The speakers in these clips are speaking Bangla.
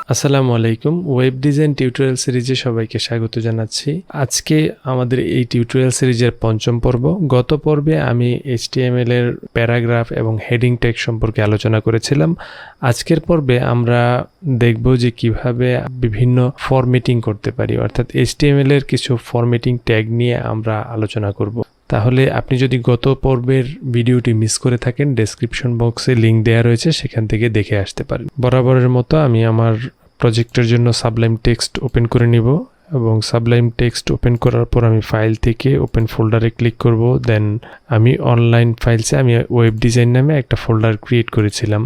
আসসালামু আলাইকুম। ওয়েব ডিজাইন টিউটোরিয়াল সিরিজে সবাইকে স্বাগত জানাচ্ছি। আজকে আমাদের এই টিউটোরিয়াল সিরিজের পঞ্চম পর্ব। গত পর্বে আমি HTML এর প্যারাগ্রাফ এবং হেডিং ট্যাগ সম্পর্কে আলোচনা করেছিলাম। আজকের পর্বে আমরা দেখব যে কিভাবে বিভিন্ন ফরম্যাটিং করতে পারি, অর্থাৎ HTML এর কিছু ফরম্যাটিং ট্যাগ নিয়ে আমরা আলোচনা করব। তাহলে আপনি যদি গত পর্বের ভিডিওটি মিস করে থাকেন, ডেসক্রিপশন বক্সে লিংক দেওয়া রয়েছে, সেখান থেকে দেখে আসতে পারেন। বরাবরের মতো আমি আমার প্রজেক্টের জন্য সাবলাইম টেক্সট ওপেন করে নিব এবং সাবলাইম টেক্সট ওপেন করার পর আমি ফাইল থেকে ওপেন ফোল্ডারে ক্লিক করব। দেন আমি অনলাইন ফাইলসে আমি ওয়েব ডিজাইন নামে একটা ফোল্ডার ক্রিয়েট করেছিলাম।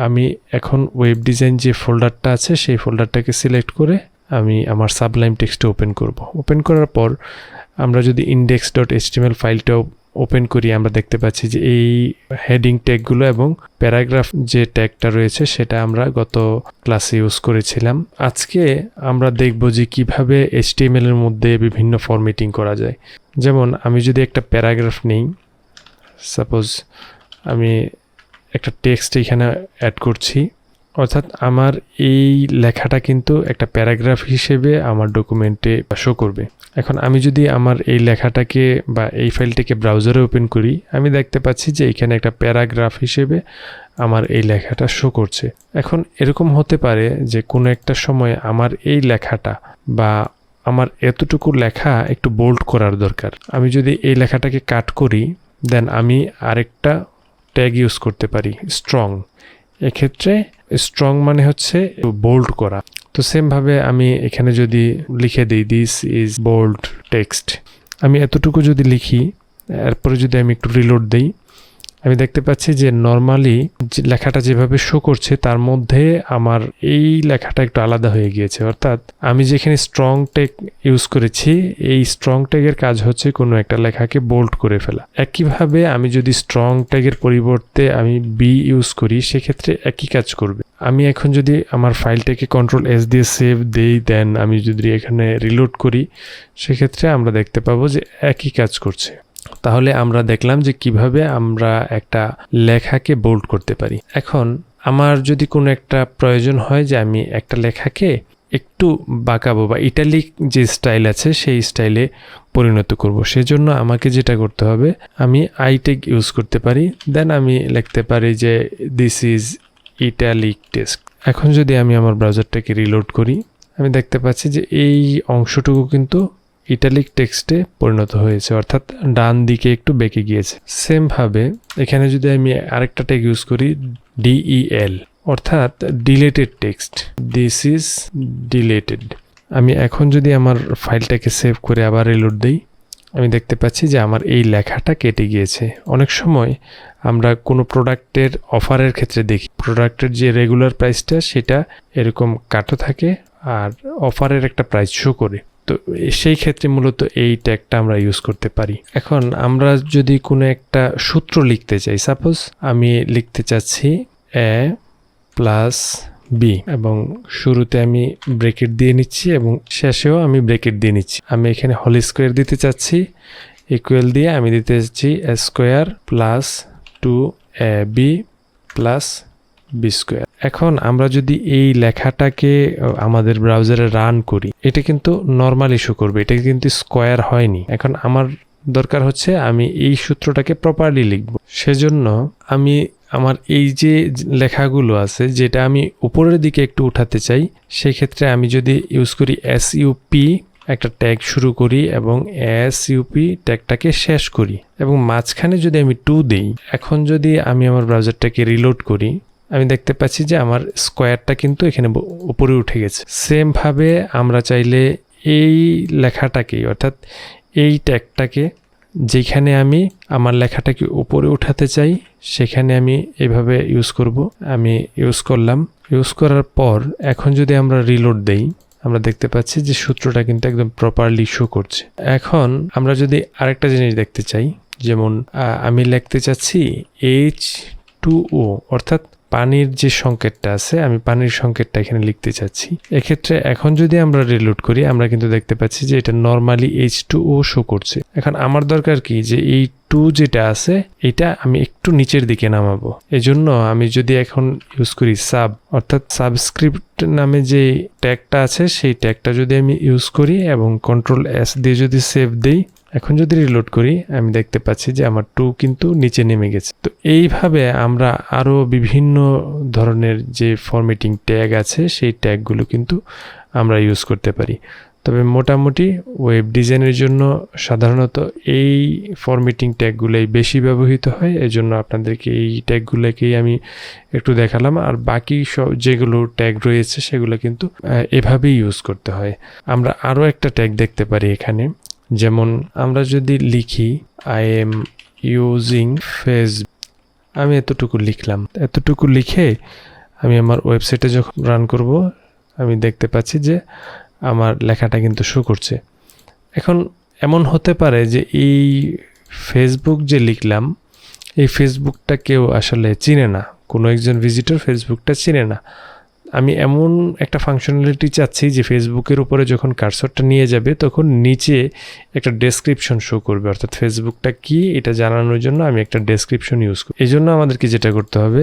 আমি এখন ওয়েব ডিজাইন যে ফোল্ডারটা আছে সেই ফোল্ডারটাকে সিলেক্ট করে আমি আমার সাবলাইম টেক্সটে ওপেন করব। ওপেন করার পর আমরা যদি index.html ফাইলটাও ওপেন করি, আমরা দেখতে পাচ্ছি যে এই হেডিং ট্যাগগুলো এবং প্যারাগ্রাফ যে ট্যাগটা রয়েছে সেটা আমরা গত ক্লাসে ইউজ করেছিলাম। আজকে আমরা দেখব যে কিভাবে HTML এর মধ্যে বিভিন্ন ফরম্যাটিং করা যায়। যেমন আমি যদি একটা প্যারাগ্রাফ নেই, সাপোজ আমি একটা টেক্সট এখানে অ্যাড করছি, অর্থাৎ আমার এই লেখাটা কিন্তু একটা প্যারাগ্রাফ হিসেবে আমার ডকুমেন্টে শো করবে। এখন আমি যদি আমার এই লেখাটাকে বা এই ফাইলটাকে ব্রাউজারে ওপেন করি, আমি দেখতে পাচ্ছি যে এখানে একটা প্যারাগ্রাফ হিসেবে আমার এই লেখাটা শো করছে। এখন এরকম হতে পারে যে কোনো একটা সময় আমার এই লেখাটা বা আমার এতটুকু লেখা একটু বোল্ড করার দরকার। আমি যদি এই লেখাটাকে কাট করি, দেন আমি আরেকটা ট্যাগ ইউজ করতে পারি, স্ট্রং। এক্ষেত্রে স্ট্রং মানে হচ্ছে বোল্ড করা। তো সেমভাবে আমি এখানে যদি লিখে দিই দিস ইজ বোল্ড টেক্সট, আমি এতটুকু যদি লিখি, এরপরে যদি আমি একটু রিলোড দিই, আমি দেখতে পাচ্ছি যে নর্মালি লেখাটা যেভাবে শো করছে তার মধ্যে আমার এই লেখাটা একটু আলাদা হয়ে গিয়েছে। অর্থাৎ আমি যেখানে স্ট্রং ট্যাগ ইউজ করেছি, এই স্ট্রং ট্যাগের কাজ হচ্ছে কোনো একটা লেখাকে বোল্ড করে ফেলা। একইভাবে আমি যদি স্ট্রং ট্যাগের পরিবর্তে আমি বি ইউজ করি, সেক্ষেত্রে একই কাজ করবে। আমি এখন যদি আমার ফাইলটাকে Ctrl+S দিয়ে সেভ দেই, দেন আমি যদি এখানে রিলোড করি, সেক্ষেত্রে আমরা দেখতে পাবো যে একই কাজ করছে। তাহলে আমরা দেখলাম যে কিভাবে আমরা একটা লেখাকে বোল্ড করতে পারি। এখন আমার যদি কোনো একটা প্রয়োজন হয় যে আমি একটা লেখাকে একটু বাঁকাবো বা ইটালিক যে স্টাইল আছে সেই স্টাইলে পরিণত করব, সেজন্য আমাকে যেটা করতে হবে, আমি আই ট্যাগ ইউজ করতে পারি। দেন আমি লিখতে পারি যে দিস ইজ ইটালিক টেক্সট। এখন যদি আমি আমার ব্রাউজারটাকে রিলোড করি, আমি দেখতে পাচ্ছি যে এই অংশটুকু কিন্তু ইটালিক টেক্সটে পরিণত হয়েছে, অর্থাৎ ডান দিকে একটু বেঁকে গিয়েছে। সেম ভাবে এখানে যদি আমি আরেকটা ট্যাগ ইউজ করি, DEL, অর্থাৎ deleted text, this is deleted. আমি এখন যদি আমার ফাইলটাকে সেভ করে আবার রিলোড দিই, আমি দেখতে পাচ্ছি যে আমার এই লেখাটা কেটে গিয়েছে। অনেক সময় আমরা কোনো প্রোডাক্টের অফারের ক্ষেত্রে দেখি, প্রোডাক্টের যে রেগুলার প্রাইসটা সেটা এরকম কাটো থাকে আর অফারের একটা প্রাইস শো করে। তো সেই ক্ষেত্রে মূলত এই ট্যাগটা আমরা ইউজ করতে পারি। এখন আমরা যদি কোনো একটা সূত্র লিখতে চাই, সাপোজ আমি লিখতে চাচ্ছি A+B এবং শুরুতে আমি ব্রেকেট দিয়ে নিচ্ছি এবং শেষেও আমি ব্রেকেট দিয়ে নিচ্ছি। আমি এখানে হোল স্কোয়ার দিতে চাচ্ছি, ইকুয়াল দিয়ে আমি দিতে চাচ্ছি A² + 2AB + B²। এখন আমরা যদি এই লেখাটাকে আমাদের ব্রাউজারে রান করি, এটা কিন্তু নর্মালি শো করবে, এটা কিন্তু স্কোয়ার হয়নি। এখন আমার দরকার হচ্ছে আমি এই সূত্রটাকে প্রপারলি লিখব। সেজন্য আমি আমার এই যে লেখাগুলো আছে, যেটা আমি উপরের দিকে একটু উঠাতে চাই, সেই ক্ষেত্রে আমি যদি ইউজ করি SUP, একটা ট্যাগ শুরু করি এবং SUP ট্যাগটাকে শেষ করি এবং মাঝখানে যদি আমি 2 দেই, এখন যদি আমি আমার ব্রাউজারটাকে রিলোড করি, আমি দেখতে পাচ্ছি যে আমার স্কোয়ারটা কিন্তু এখানে উপরে উঠে গেছে। সেম ভাবে আমরা চাইলে এই লেখাটাকে, অর্থাৎ এই ট্যাগটাকে যেখানে আমি আমার লেখাটাকে উপরে উঠাতে চাই সেখানে আমি এভাবে ইউজ করব। আমি ইউজ করলাম, ইউজ করার পর এখন যদি আমরা রিলোড দেই, আমরা দেখতে পাচ্ছি যে সূত্রটা কিন্তু একদম প্রপারলি শো করছে। এখন আমরা যদি আরেকটা জিনিস দেখতে চাই, যেমন আমি লিখতে চাচ্ছি H2O, অর্থাৎ পানির যে সংকেতটা আছে আমি পানির সংকেতটা এখানে লিখতে চাচ্ছি। এক্ষেত্রে এখন যদি আমরা রিলোড করি আমরা কিন্তু দেখতে পাচ্ছি যে এটা নর্মালি H2O শো করছে। এখন আমার দরকার কি যে এই 2 যেটা আছে এটা আমি একটু নিচের দিকে নামাবো। এজন্য আমি যদি এখন ইউজ করি সাব অর্থাৎ সাবস্ক্রিপ্ট নামে যে ট্যাগটা আছে সেই ট্যাগটা যদি আমি ইউজ করি এবং Ctrl+S দিয়ে যদি সেভ দেই, এখন যদি রিলোড করি আমি দেখতে পাচ্ছি যে আমার 2 কিন্তু নিচে নেমে গেছে। তো এইভাবে আমরা আরো বিভিন্ন ধরনের যে ফরম্যাটিং ট্যাগ আছে সেই ট্যাগগুলো কিন্তু আমরা ইউজ করতে পারি। তবে মোটামুটি ওয়েব ডিজাইনের জন্য সাধারণত এই ফরম্যাটিং ট্যাগগুলোই বেশি ব্যবহৃত হয়। এজন্য আপনাদেরকে এই ট্যাগগুলোকেই আমি একটু দেখালাম। আর বাকি সব যেগুলো ট্যাগ রয়েছে সেগুলো কিন্তু এভাবেই ইউজ করতে হয়। আমরা আরও একটা ট্যাগ দেখতে পারি এখানে, যেমন আমরা যদি লিখি আই এম ইউজিং ফেসবুক, আমি এতটুকু লিখলাম। এতটুকু লিখে আমি আমার ওয়েবসাইটে যখন রান করব আমি দেখতে পাচ্ছি যে আমার লেখাটা কিন্তু শো করছে। এখন এমন হতে পারে যে এই ফেসবুক যে লিখলাম এই ফেসবুকটা কেউ আসলে চিনে না, কোনো একজন ভিজিটর ফেসবুকটা চিনে না। আমি এমন একটা ফাংশনালিটি চাচ্ছি যে ফেসবুকের উপরে যখন কার্সরটা নিয়ে যাবে তখন নিচে একটা ডেসক্রিপশন শো করবে, অর্থাৎ ফেসবুকটা কি এটা জানানোর জন্য আমি একটা ডেসক্রিপশন ইউজ করি। এই জন্য আমাদেরকে যেটা করতে হবে,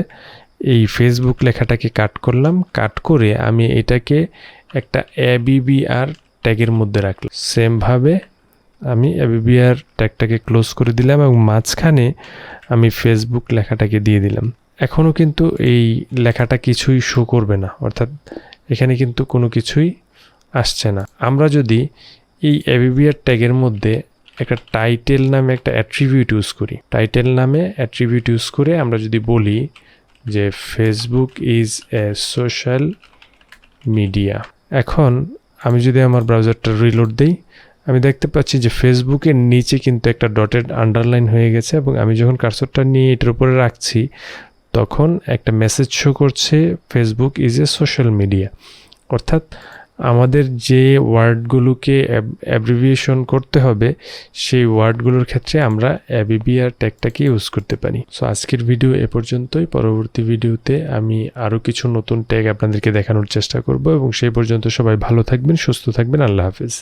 এই ফেসবুক লেখাটাকে কাট করলাম, কাট করে আমি এটাকে একটা ABBR ট্যাগের মধ্যে রাখলাম। সেমভাবে আমি ABBR ট্যাগটাকে ক্লোজ করে দিলাম এবং মাঝখানে আমি ফেসবুক লেখাটাকে দিয়ে দিলাম। এখনও কিন্তু এই লেখাটা কিছুই শো করবে না, অর্থাৎ এখানে কিন্তু কোনো কিছুই আসছে না। আমরা যদি এই ABBR ট্যাগের মধ্যে একটা টাইটেল নামে একটা অ্যাট্রিবিউট ইউজ করি, টাইটেল নামে অ্যাট্রিবিউট ইউজ করে আমরা যদি বলি যে Facebook is a social media, এখন আমি যদি আমার ব্রাউজারটা রিলোড দিই আমি দেখতে পাচ্ছি যে ফেসবুকের নিচে কিন্তু একটা ডটেড আন্ডারলাইন হয়ে গেছে এবং আমি যখন কার্সরটা নিয়ে এটার উপরে রাখছি তখন একটা মেসেজ শো করছে Facebook is a social media. অর্থাৎ আমাদের যে ওয়ার্ডগুলোকে অ্যাব্রিভিয়েশন করতে হবে সেই ওয়ার্ডগুলোর ক্ষেত্রে আমরা ABBR ট্যাগটাকে ইউজ করতে পারি। সো আজকের ভিডিও এ পর্যন্তই। পরবর্তী ভিডিওতে আমি আরও কিছু নতুন ট্যাগ আপনাদেরকে দেখানোর চেষ্টা করব এবং সেই পর্যন্ত সবাই ভালো থাকবেন, সুস্থ থাকবেন। আল্লাহ হাফেজ।